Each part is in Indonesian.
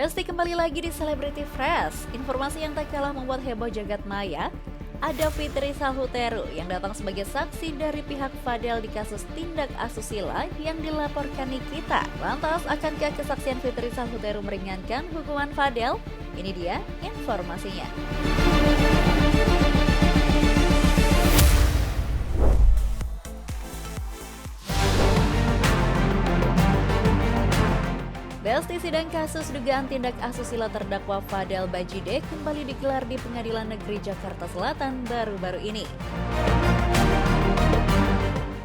Besti kembali lagi di Celebrity Fresh. Informasi yang tak kalah membuat heboh jagat maya, ada Fitri Salhuteru yang datang sebagai saksi dari pihak Fadel di kasus tindak asusila yang dilaporkan Nikita. Lantas, akankah kesaksian Fitri Salhuteru meringankan hukuman Fadel? Ini dia informasinya. Besti, sidang kasus dugaan tindak asusila terdakwa Fadel Bajideh kembali digelar di Pengadilan Negeri Jakarta Selatan baru-baru ini.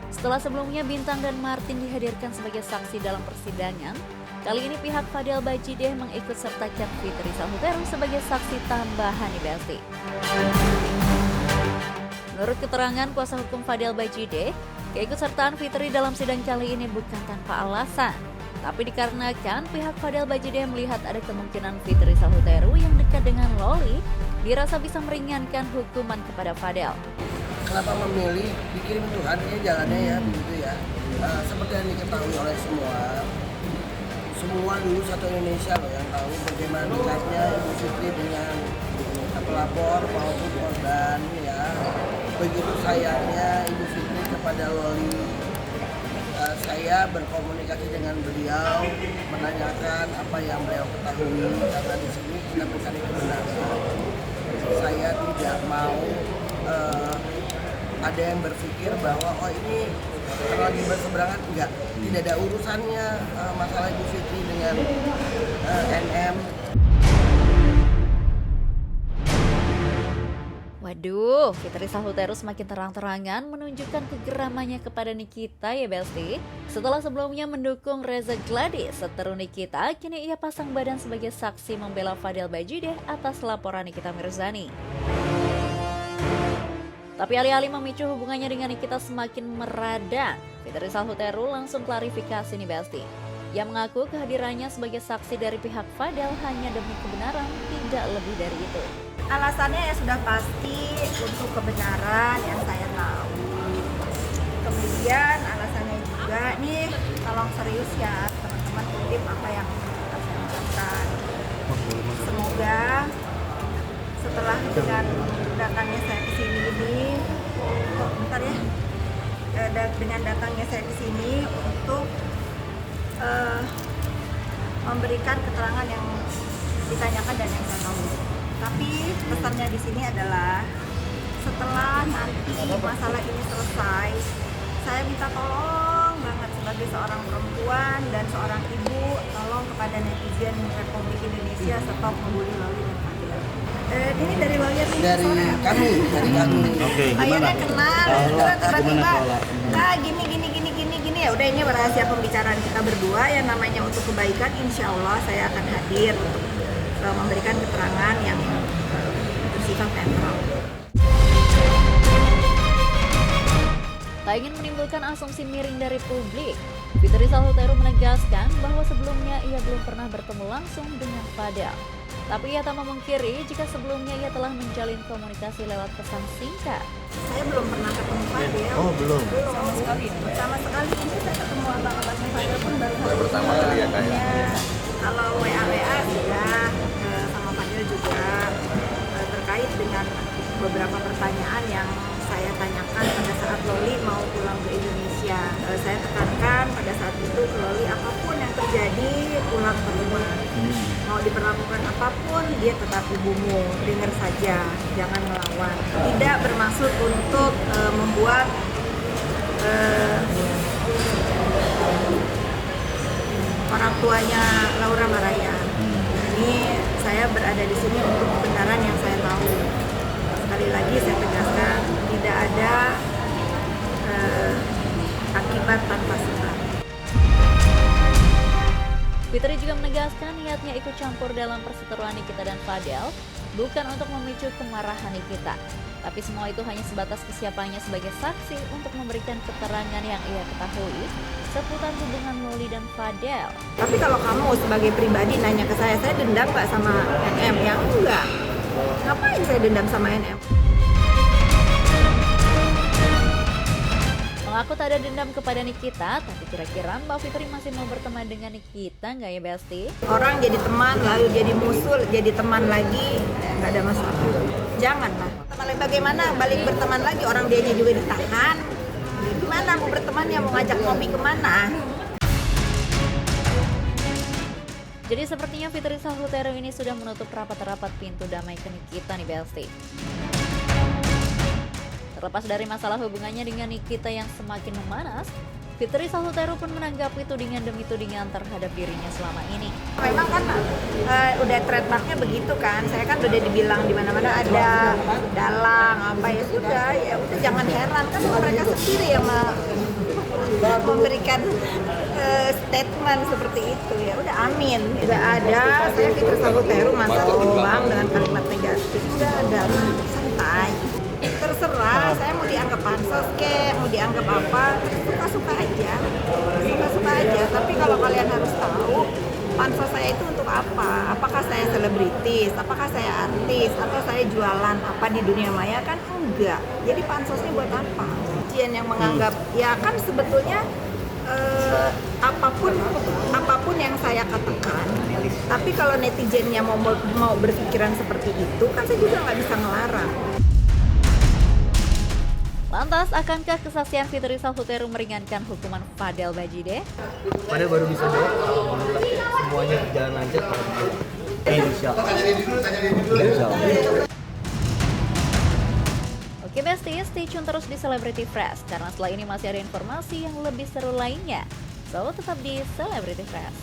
Setelah sebelumnya Bintang dan Martin dihadirkan sebagai saksi dalam persidangan, kali ini pihak Fadel Bajideh mengikut sertakan Fitri Salhuteru sebagai saksi tambahan di Besti. Menurut keterangan kuasa hukum Fadel Bajideh, keikutsertaan Fitri dalam sidang kali ini bukan tanpa alasan, tapi dikarenakan pihak Fadel Bajideh melihat ada kemungkinan Fitri Salhuteru yang dekat dengan Loli dirasa bisa meringankan hukuman kepada Fadel. Kenapa memilih dikirim Tuhan ini jalannya ya begitu ya. Seperti yang diketahui oleh semua dulu satu Indonesia loh yang tahu bagaimana dekatnya Ibu Fitri dengan pelapor maupun korban ya. Begitu sayangnya Ibu Fitri kepada Loli. Saya berkomunikasi dengan beliau, menanyakan apa yang beliau ketahui, karena di sini kita mencari kebenaran. Saya tidak mau ada yang berpikir bahwa ini terlalu berseberangan, tidak ada urusannya masalah Ibu Fitri dengan NM. Waduh, Fitri Salhuteru semakin terang-terangan menunjukkan kegeramannya kepada Nikita ya Besti. Setelah sebelumnya mendukung Reza Gladys, seteru Nikita, kini ia pasang badan sebagai saksi membela Fadel Bajideh atas laporan Nikita Mirzani. Tapi alih-alih memicu hubungannya dengan Nikita semakin meradang, Fitri Salhuteru langsung klarifikasi nih Besti. Ia mengaku kehadirannya sebagai saksi dari pihak Fadel hanya demi kebenaran, tidak lebih dari itu. Alasannya ya sudah pasti untuk kebenaran yang saya tahu. Kemudian alasannya juga nih, tolong serius ya teman-teman, kutip apa yang saya ucapkan. Semoga setelah dengan datangnya saya ke sini dengan datangnya saya ke sini untuk memberikan keterangan yang ditanyakan dan yang saya tahu. Tapi pesannya di sini adalah setelah nanti masalah ini selesai, saya minta tolong banget sebagai seorang perempuan dan seorang ibu, tolong kepada netizen Republik Indonesia stop membuli Loli dan Fadel. Ini dari lawyer ini Dari kami. Oke, lawyernya kenal, tiba-tiba gini ya udah, ini rahasia pembicaraan kita berdua yang namanya untuk kebaikan. Insya Allah saya akan hadir untuk memberikan keterangan yang bersifat netral. Tak ingin menimbulkan asumsi miring dari publik, Fitri Salhuteru menegaskan bahwa sebelumnya ia belum pernah bertemu langsung dengan Fadel. Tapi ia tak memungkiri jika sebelumnya ia telah menjalin komunikasi lewat pesan singkat. Saya belum pernah ketemu Fadel. Oh, belum. Sama sekali. Sama sekali. Ini saya ketemu abang-abangnya Fadel pun baru pertama kali ya kayak. Kalau WA sudah sama Fadel juga terkait dengan beberapa pertanyaan yang saya tanyakan pada saat Loli mau pulang ke Indonesia. Saya tekankan pada saat itu ke Loli, apapun yang terjadi pulang ke rumah. Mau diperlakukan apapun, dia tetap ibumu, dengar saja, jangan melawan. Tidak bermaksud untuk membuat orang tuanya Laura Maraya. Ini saya berada di sini untuk kebenaran yang saya tahu. Sekali lagi saya tegaskan, tidak ada akibat tanpa sebab. Fitri juga menegaskan niatnya ikut campur dalam perseteruan Nikita dan Fadel bukan untuk memicu kemarahan Nikita, tapi semua itu hanya sebatas kesiapannya sebagai saksi untuk memberikan keterangan yang ia ketahui seputar hubungan Loli dan Fadel. Tapi kalau kamu sebagai pribadi nanya ke saya dendam nggak sama NM? Ya enggak. Ngapain saya dendam sama NM? Mengaku tak ada dendam kepada Nikita, tapi kira-kira Mbak Fitri masih mau berteman dengan Nikita nggak ya Besti? Orang jadi teman, lalu jadi musuh, jadi teman lagi, nggak ada masalah. Janganlah. Teman lagi bagaimana? Balik berteman lagi, orang dianya juga ditahan. Gimana mau bertemannya, mau ngajak ngopi kemana? Jadi sepertinya Fitri Sahutero ini sudah menutup rapat-rapat pintu damai ke Nikita nih Besti. Terlepas dari masalah hubungannya dengan Nikita yang semakin memanas, Fitri Sahutero pun menanggapi tudingan demi tudingan terhadap dirinya selama ini. Memang kan udah trademarknya begitu kan, saya kan udah dibilang di mana-mana ada dalang apa ya sudah jangan heran kan mereka sendiri yang memberikan statement seperti itu ya udah amin. Tidak ada saya Fitri Sahutero masa terbang dengan kalimat negatif, tidak ada, santai. Terserah, saya mau dianggap pansos kek, mau dianggap apa, suka-suka aja, tapi kalau kalian harus tahu pansos saya itu untuk apa, apakah saya selebritis, apakah saya artis, atau saya jualan apa di dunia maya, kan enggak, jadi pansosnya buat apa? Netizen yang menganggap, ya kan sebetulnya apapun yang saya katakan, tapi kalau netizennya mau berpikiran seperti itu, kan saya juga nggak bisa ngelarang. Lantas, akankah kesaksian Fitri Sahutero meringankan hukuman Fadel Bajide? Padahal baru bisa jawab, alhamdulillah semuanya berjalan lancar. Insya Allah. Oke Besti, stay tune terus di Celebrity Fresh, karena setelah ini masih ada informasi yang lebih seru lainnya. So, tetap di Celebrity Fresh.